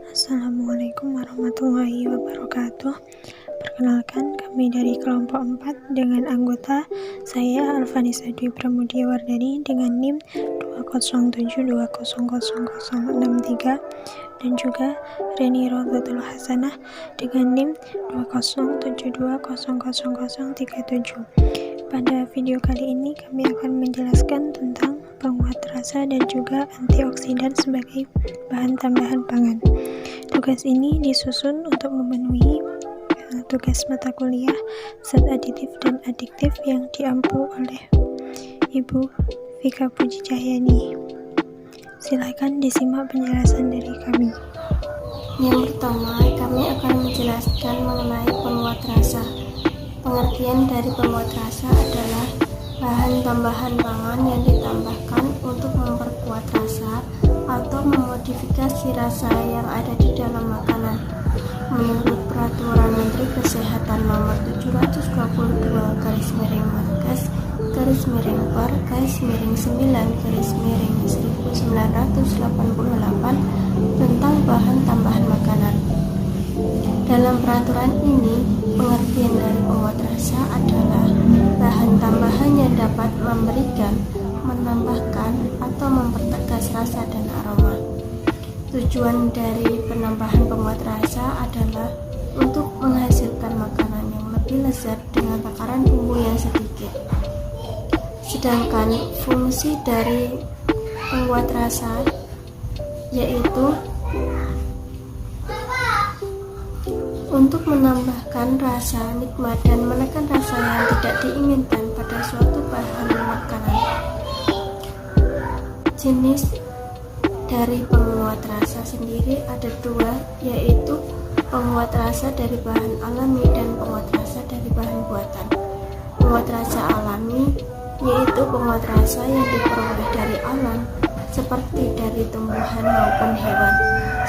Assalamualaikum warahmatullahi wabarakatuh. Perkenalkan, kami dari kelompok 4 dengan anggota saya Alvanisa Dwi Pramudia Wardani dengan NIM 207200063 dan juga Reni Rodatul Hasanah dengan NIM 207200037. Pada video kali ini kami akan menjelaskan tentang penguat rasa dan juga antioksidan sebagai bahan tambahan pangan. Tugas ini disusun untuk memenuhi tugas mata kuliah zat aditif dan adiktif yang diampu oleh Ibu Vika Puji Cahyani. Silakan disimak penjelasan dari kami. Yang pertama, kami akan menjelaskan mengenai penguat rasa. Pengertian dari penguat rasa adalah bahan tambahan pangan yang ditambahkan untuk memperkuat rasa atau memodifikasi rasa yang ada di dalam makanan. Menurut Peraturan Menteri Kesehatan Nomor 722//Garis-Miring/9/1988 tentang bahan tambahan makanan. Dalam peraturan ini, pengertian dari penguat rasa adalah bahan tambahan yang dapat memberikan, menambahkan, atau mempertegas rasa dan aroma. Tujuan dari penambahan penguat rasa adalah untuk menghasilkan makanan yang lebih lezat dengan takaran bumbu yang sedikit. Sedangkan fungsi dari penguat rasa yaitu untuk menambahkan rasa nikmat dan menekan rasa yang tidak diinginkan pada suatu bahan makanan. Jenis dari penguat rasa sendiri ada dua, yaitu penguat rasa dari bahan alami dan penguat rasa dari bahan buatan. Penguat rasa alami yaitu penguat rasa yang diperoleh dari alam seperti dari tumbuhan maupun hewan.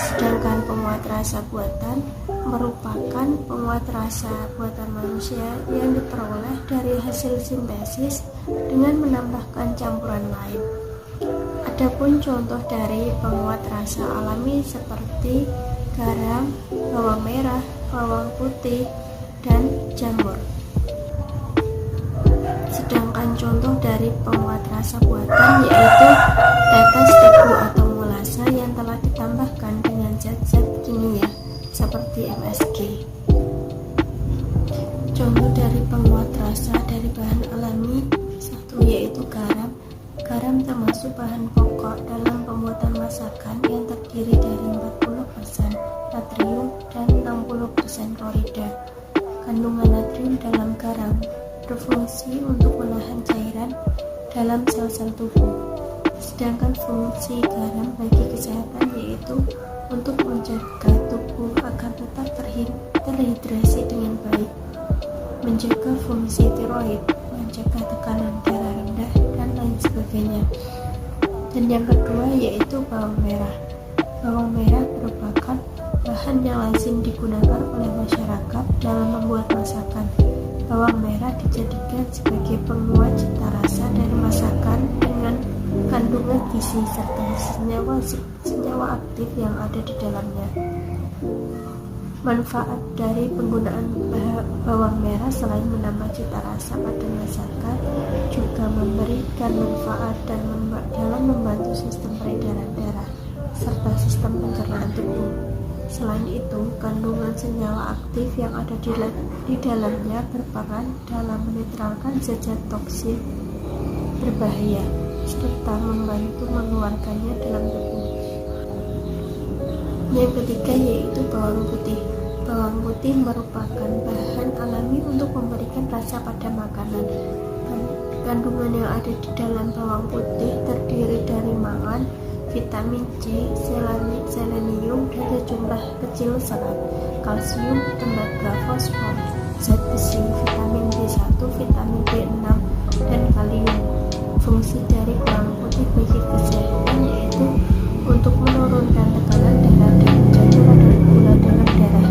Sedangkan penguat rasa buatan merupakan penguat rasa buatan manusia yang diperoleh dari hasil sintesis dengan menambahkan campuran lain. Adapun contoh dari penguat rasa alami seperti garam, bawang merah, bawang putih, dan jamur. Sedangkan contoh dari penguat rasa buatan yaitu tetes tebu atau molasa yang telah ditambahkan dengan zat-zat kimia seperti MSG. Contoh dari penguat rasa dari bahan alami satu yaitu garam. Garam termasuk bahan pokok dalam pembuatan masakan yang terdiri dari 40% natrium dan 60% klorida. Kandungan natrium dalam garam berfungsi untuk menahan cairan dalam sel-sel tubuh. Sedangkan fungsi garam bagi kesehatan yaitu untuk menjaga tubuh agar tetap terhidrasi dengan baik, menjaga fungsi tiroid, menjaga tekanan darah rendah, dan lain sebagainya. Dan yang kedua yaitu bawang merah. Bawang merah merupakan bahan yang lazim digunakan oleh masyarakat dalam membuat masakan. Bawang merah dijadikan sebagai penguat cita rasa dari masakan dengan kandungan gizi serta senyawa aktif yang ada di dalamnya. Manfaat dari penggunaan bawang merah selain menambah cita rasa pada masakan juga memberikan manfaat dalam membantu sistem peredaran darah serta sistem pencernaan tubuh. Selain itu, kandungan senyawa aktif yang ada di dalamnya berperan dalam menetralkan zat-zat toksin berbahaya serta membantu mengeluarkannya dalam tubuh. Yang ketiga yaitu bawang putih. Bawang putih merupakan bahan alami untuk memberikan rasa pada makanan. Kandungan yang ada di dalam bawang putih terdiri dari mangan, vitamin C, selenium, dan sejumlah kecil serat, kalsium, tembaga, fosfor, zat besi, vitamin B1, vitamin B6, dan kalium. Fungsi dari bawang putih bagi kesehatan yaitu untuk menurunkan tekanan darah dan menjaga kadar gula dalam darah.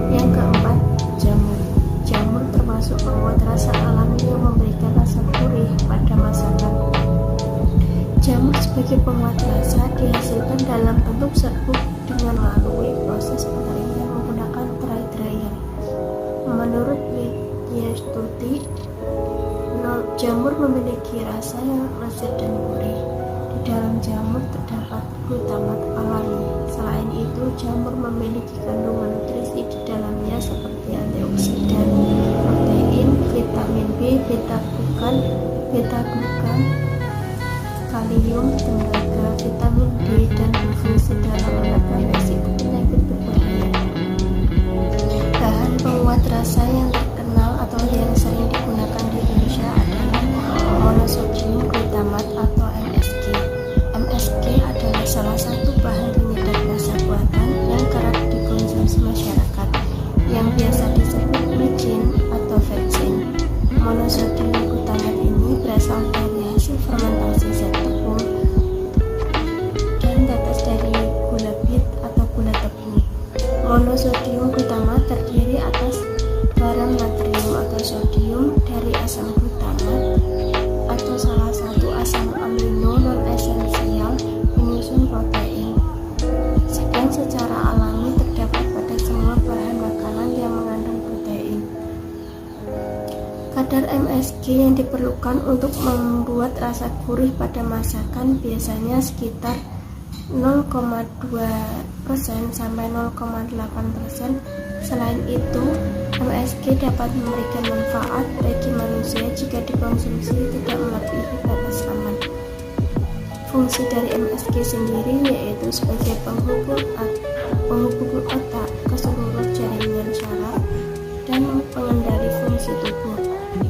Yang keempat, jamur. Jamur termasuk penguat rasa alami yang memberikan rasa gurih pada masakan. Jamur sebagai penguat rasa dihasilkan dalam bentuk serbuk dengan melalui Menurut Widyastudi, jamur memiliki rasa yang lezat dan gurih. Di dalam jamur terdapat glutamat alami. Selain itu, jamur memiliki kandungan nutrisi di dalamnya seperti antioksidan, protein, vitamin B, beta-glukan, kalium, tembaga, vitamin D, dan berfungsi dalam menekan risiko penyakit berbahaya. Bahan penguat rasa yang terkenal atau yang sering digunakan di Indonesia adalah monosodium glutamat atau MSG. MSG adalah salah satu bahan penyedap rasa buatan yang kerap dikonsumsi masyarakat, yang biasa disebut micin atau vetsin. Monosodium glutamat ini berasal dari hasil fermentasi zat tepung dan tetes dari gula bit atau gula tepung. Monosodium glutamat terdiri atas garam, natrium atau sodium dari asam glutamat atau salah satu asam amino non-esensial penyusun protein. Sedang secara alami terdapat pada semua bahan makanan yang mengandung protein. Kadar MSG yang diperlukan untuk membuat rasa gurih pada masakan biasanya sekitar 0,2% sampai 0,8%. Selain itu, MSG dapat memberikan manfaat bagi manusia jika dikonsumsi tidak melebihi batas aman. Fungsi dari MSG sendiri yaitu sebagai penghubung otak ke seluruh jaringan syaraf dan pengendali fungsi tubuh.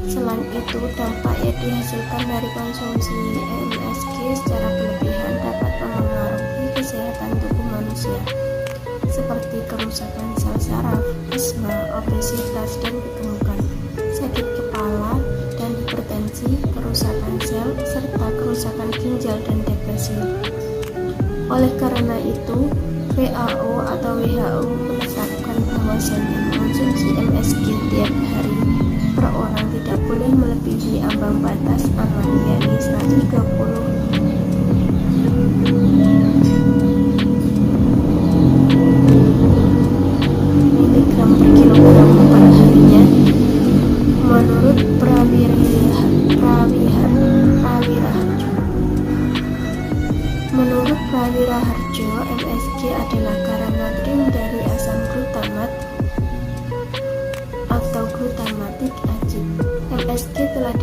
Selain itu, dampak yang dihasilkan dari konsumsi MSG secara berlebihan dapat mempengaruhi kesehatan tubuh manusia, seperti kerusakan sel saraf, asma, obesitas dan kegemukan, sakit kepala dan hipertensi, kerusakan sel, serta kerusakan ginjal dan depresi. Oleh karena itu, WHO menetapkan bahwasannya mengonsumsi MSG tiap hari per orang tidak boleh melebihi ambang batas aman, yakni 120 miligram per kilogram per harinya. Menurut Prawiraharjo, MSG adalah garam natrium dari asam glutamat atau glutamatik acid. MSG telah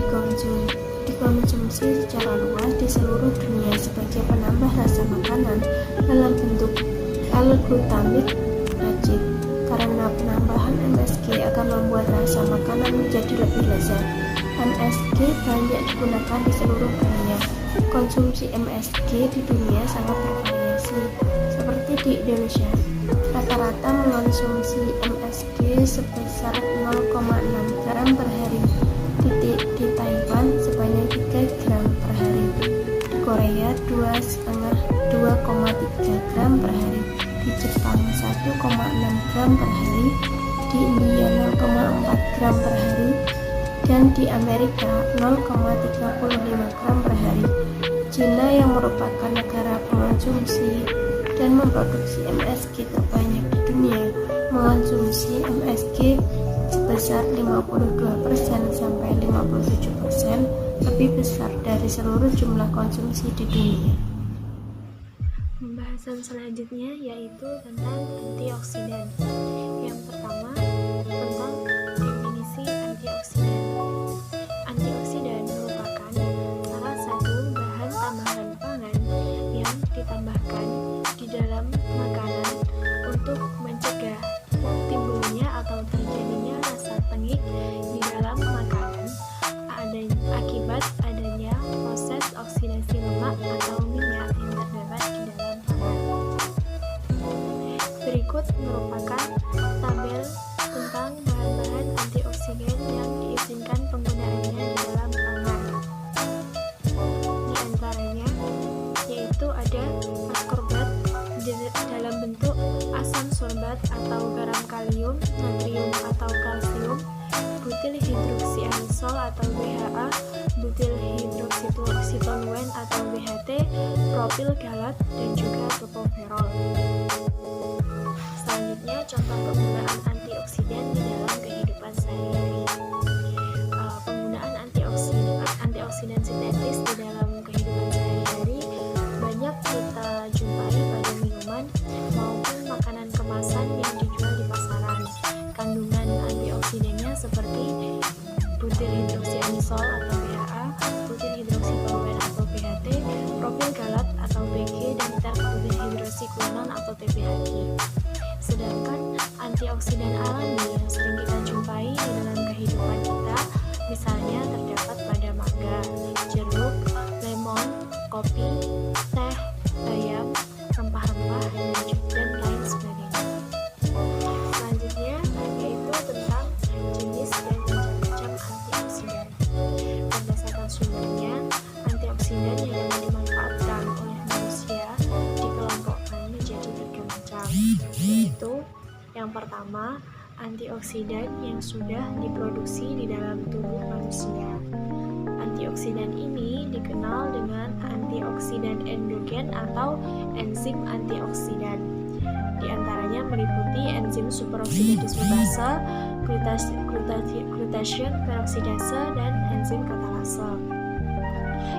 dikonsumsi secara luas di seluruh dunia sebagai penambah rasa makanan dalam bentuk L-glutamic acid. Karena penambahan MSG akan membuat rasa makanan menjadi lebih lezat. MSG banyak digunakan di seluruh dunia. Konsumsi MSG di dunia sangat bervariasi. Seperti di Indonesia, rata-rata mengonsumsi MSG sebesar 0,6 gram per hari. Di Taiwan sebanyak 3 gram per hari. Di Korea 2,3 gram per hari. Di Jepang 1,6 gram per hari. Di India 0,4 gram per hari. Dan di Amerika 0,35 gram per hari. China yang merupakan negara pengonsumsi dan memproduksi MSG terbanyak di dunia mengonsumsi MSG sebesar 52% sampai 57%, lebih besar dari seluruh jumlah konsumsi di dunia. Pembahasan selanjutnya yaitu tentang antioksidan. Yang pertama, tentang definisi antioksidan. Antioksidan merupakan salah satu bahan tambahan pangan yang ditambahkan di dalam makanan untuk mencegah timbulnya atau terjadinya rasa tengik di dalam makanan akibat adanya proses oksidasi lemak atau minyak yang terdapat di dalam pangan. Berikut merupakan tabel tentang bahan-bahan antioksidan yang diizinkan penggunaannya di dalam pangan. Di antaranya yaitu ada ascorbat dalam bentuk asam sorbat atau garam kalium, natrium atau kalsium, butil hidroksianisol atau BHA, butil hidroksitoluen atau BHT, propil galat, dan juga tocoferol. Selanjutnya, contoh penggunaan antioksidan di dalam kehidupan sehari-hari. TBHQ. Sedangkan antioksidan alami yang sering kita jumpai di dalam kehidupan kita, misalnya terdapat pada mangga, jeruk, lemon, kopi, teh, bayam, rempah-rempah, dan lain sebagainya. Selanjutnya yaitu tentang jenis dan macam-macam antioksidan. Berdasarkan sumbernya, antioksidan yang dapat dimanfaatkan oleh manusia dikelompokkan menjadi 3 macam, yaitu yang pertama, antioksidan yang sudah diproduksi di dalam tubuh manusia. Antioksidan ini dikenal dengan antioksidan endogen atau enzim antioksidan. Di antaranya meliputi enzim superoksidatif basa, glutathione peroksidase, dan enzim katalase.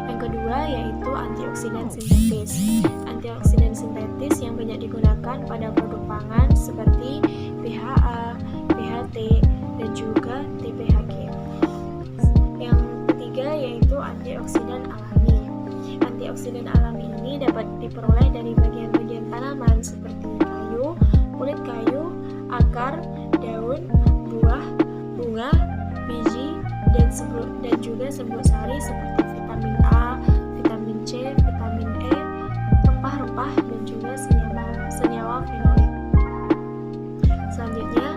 Yang kedua yaitu antioksidan sintetis. Antioksidan sintetis yang banyak digunakan pada produk pangan seperti BHA, BHT, dan juga TBHQ. Yang ketiga yaitu antioksidan alami. Antioksidan alami ini dapat diperoleh dari bagian-bagian tanaman seperti kayu, kulit kayu, akar, daun, buah, bunga, biji, dan juga serbuk sari seperti vitamin A, vitamin C, vitamin E, rempah-rempah, dan juga senyawa fenolik. Selanjutnya,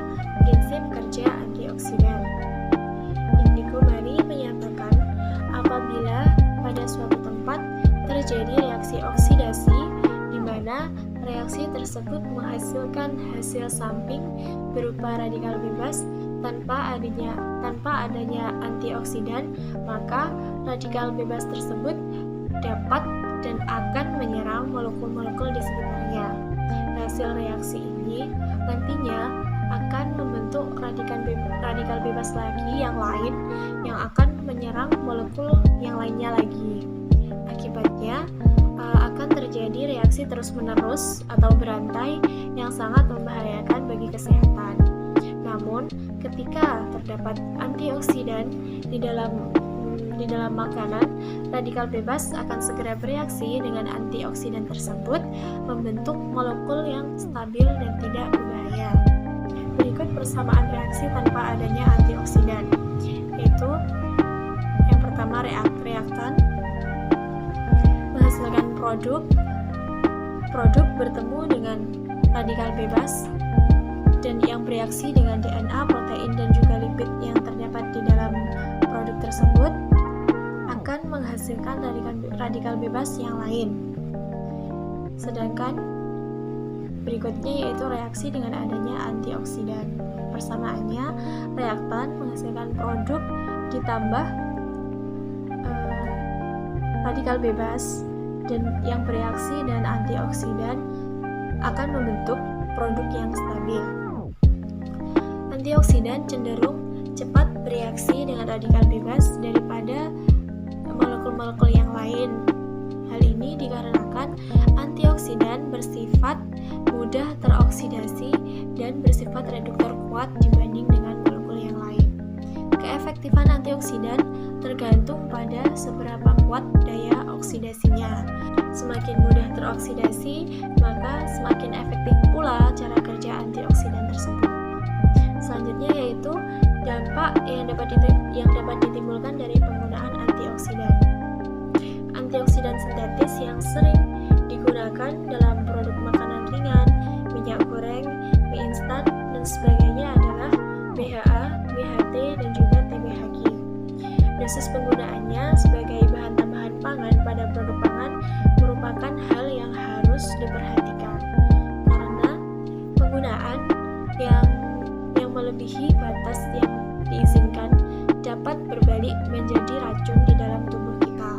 prinsip kerja antioksidan. Indigo Mari menyatakan apabila pada suatu tempat terjadi reaksi oksidasi di mana reaksi tersebut menghasilkan hasil samping berupa radikal bebas tanpa adanya antioksidan, maka radikal bebas tersebut dapat dan akan menyerang molekul-molekul di sekitarnya. Hasil reaksi ini nantinya akan membentuk radikal bebas lagi yang lain yang akan menyerang molekul yang lainnya lagi. Akibatnya akan terjadi reaksi terus-menerus atau berantai yang sangat membahayakan bagi kesehatan. Namun, ketika terdapat antioksidan di dalam makanan, radikal bebas akan segera bereaksi dengan antioksidan tersebut, membentuk molekul yang stabil dan tidak berbahaya. Berikut persamaan reaksi tanpa adanya antioksidan, yaitu yang pertama reaktan menghasilkan produk bertemu dengan radikal bebas dan yang bereaksi dengan DNA, protein, dan juga lipid yang terdapat di dalam produk tersebut akan menghasilkan radikal bebas yang lain. Sedangkan berikutnya yaitu reaksi dengan adanya antioksidan. Persamaannya, reaktan menghasilkan produk ditambah radikal bebas dan yang bereaksi dengan antioksidan akan membentuk produk yang stabil. Antioksidan cenderung cepat bereaksi dengan radikal bebas daripada molekul-molekul yang lain. Hal ini dikarenakan antioksidan bersifat mudah teroksidasi dan bersifat reduktor kuat dibanding dengan molekul yang lain. Keefektifan antioksidan tergantung pada seberapa kuat daya oksidasinya. Semakin mudah teroksidasi, maka semakin efektif pula cara kerja antioksidan tersebut. Selanjutnya yaitu dampak yang dapat ditimbulkan dari penggunaan antioksidan. Antioksidan sintetis yang sering digunakan dalam produk makanan ringan, minyak goreng, mie instan, dan sebagainya adalah BHA, BHT, dan juga TBHQ. Dosis penggunaannya sebagai bahan tambahan pangan pada produk pangan merupakan hal yang harus diperhatikan, karena penggunaan yang melebihi batas yang diizinkan dapat berbalik menjadi racun di dalam tubuh kita.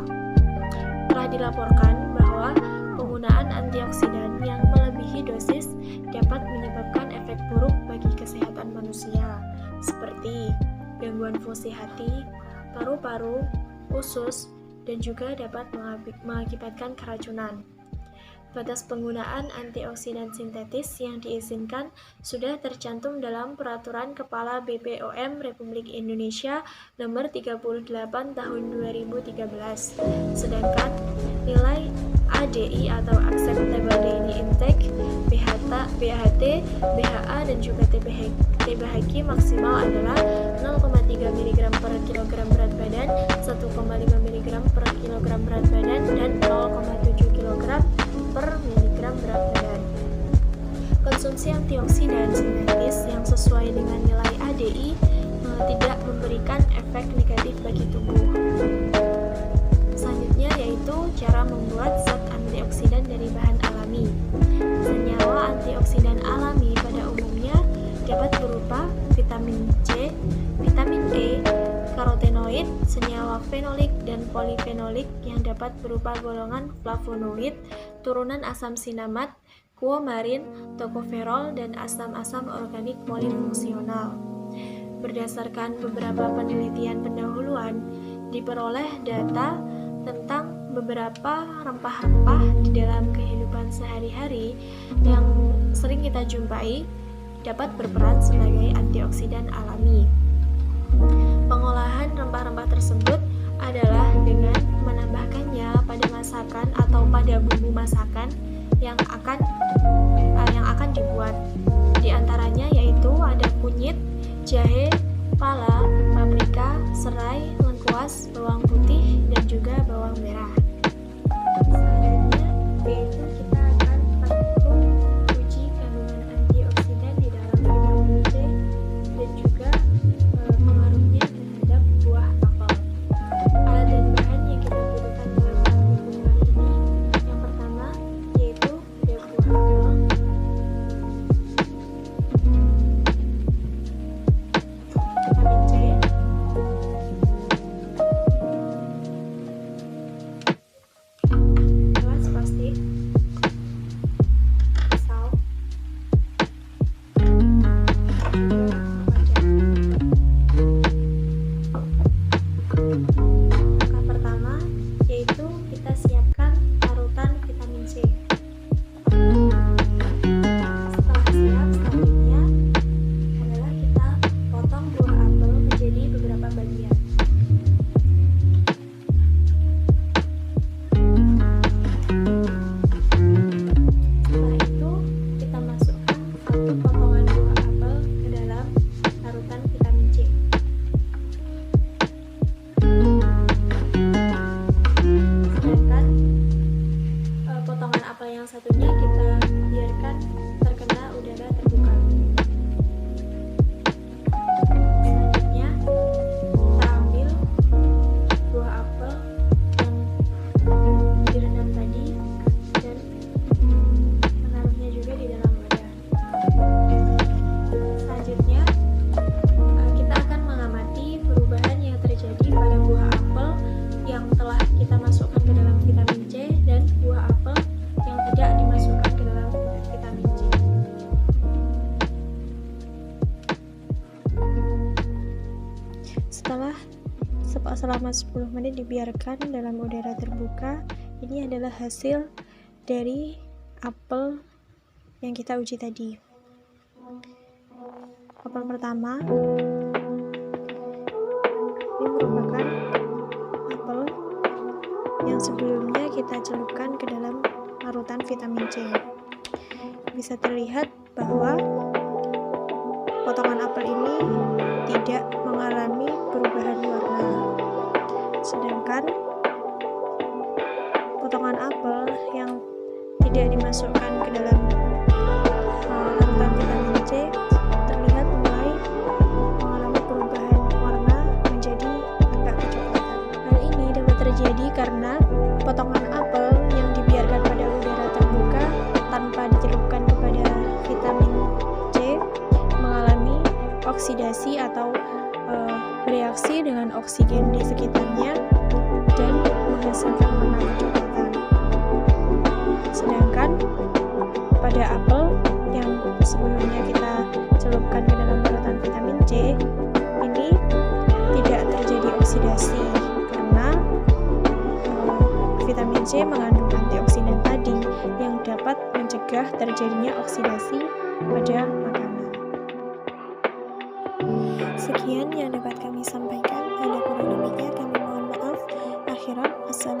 Telah dilaporkan bahwa penggunaan antioksidan yang melebihi dosis dapat menyebabkan efek buruk bagi kesehatan manusia, seperti gangguan fungsi hati, paru-paru, usus, dan juga dapat mengakibatkan keracunan. Batas penggunaan antioksidan sintetis yang diizinkan sudah tercantum dalam Peraturan Kepala BPOM Republik Indonesia Nomor 38 Tahun 2013. Sedangkan nilai ADI atau Acceptable Daily Intake BHT, BHA, dan juga TBHQ maksimal adalah 0,3 mg per kilogram berat badan, 1,5 mg per kilogram berat badan, dan 0,7 kg per miligram berat badan. Konsumsi antioksidan sintetis yang sesuai dengan nilai ADI tidak memberikan efek negatif bagi tubuh. Selanjutnya yaitu cara membuat zat antioksidan dari bahan alami. Senyawa antioksidan alami pada umumnya dapat berupa vitamin C, vitamin E, karotenoid, senyawa fenolik dan polifenolik yang dapat berupa golongan flavonoid, turunan asam sinamat, kuomarin, tokoferol, dan asam-asam organik polifungsional. Berdasarkan beberapa penelitian pendahuluan, diperoleh data tentang beberapa rempah-rempah di dalam kehidupan sehari-hari yang sering kita jumpai dapat berperan sebagai antioksidan alami. Pengolahan rempah-rempah tersebut adalah dengan menambahkannya pada masakan atau pada bumbu masakan yang akan dibuat. Di antaranya yaitu ada kunyit, jahe, pala, paprika, serai, lengkuas, bawang putih, dan juga bawang merah. Selanjutnya yaitu kita akan lakukan uji kandungan antioksidan di dalam vitamin C dan juga pengaruhnya terhadap buah apel. Alat dan bahan yang kita gunakan dalam buku kali ini, yang pertama yaitu ada buah apel, vitamin C, gelas plastik, pisau, juga wajan. Langkah pertama yaitu kita siapkan larutan vitamin C. Setelah siap, selanjutnya adalah kita potong buah apel menjadi beberapa bagian. Setelah itu kita masukkan satu potongan buah apel ke dalam larutan vitamin C. Sedangkan potongan apel yang satunya kita biarkan terkena udara terbuka. Selanjutnya kita ambil buah apel yang direndam tadi dan menaruhnya juga di dalam wadah. Selanjutnya kita akan mengamati perubahan yang terjadi pada buah apel yang telah kita masukkan ke dalam vitamin C dan buah apel yang tidak dimasukkan ke dalam vitamin C. Setelah selama 10 menit dibiarkan dalam udara terbuka, ini adalah hasil dari apel yang kita uji tadi. Apel pertama ini merupakan apel yang sebelumnya kita celupkan ke dalam larutan vitamin C. Bisa terlihat bahwa potongan apel ini tidak mengalami perubahan warna, sedangkan potongan apel yang tidak dimasukkan ke dalam larutan vitamin C terlihat mulai mengalami perubahan warna menjadi agak kecoklatan. Hal ini dapat terjadi karena potongan apel yang dibiarkan pada udara terbuka tanpa dicelupkan kepada vitamin C mengalami oksidasi atau bereaksi dengan oksigen di sekitarnya dan menghasilkan warna kecoklatan. Sedangkan pada apel yang sebelumnya kita celupkan ke dalam larutan vitamin C ini tidak terjadi oksidasi karena vitamin C mengandung antioksidan tadi yang dapat mencegah terjadinya oksidasi pada makanan. Sekian yang dapat kami sampaikan. Ada kurang lebihnya kami mohon maaf. Akhiran, assalamualaikum.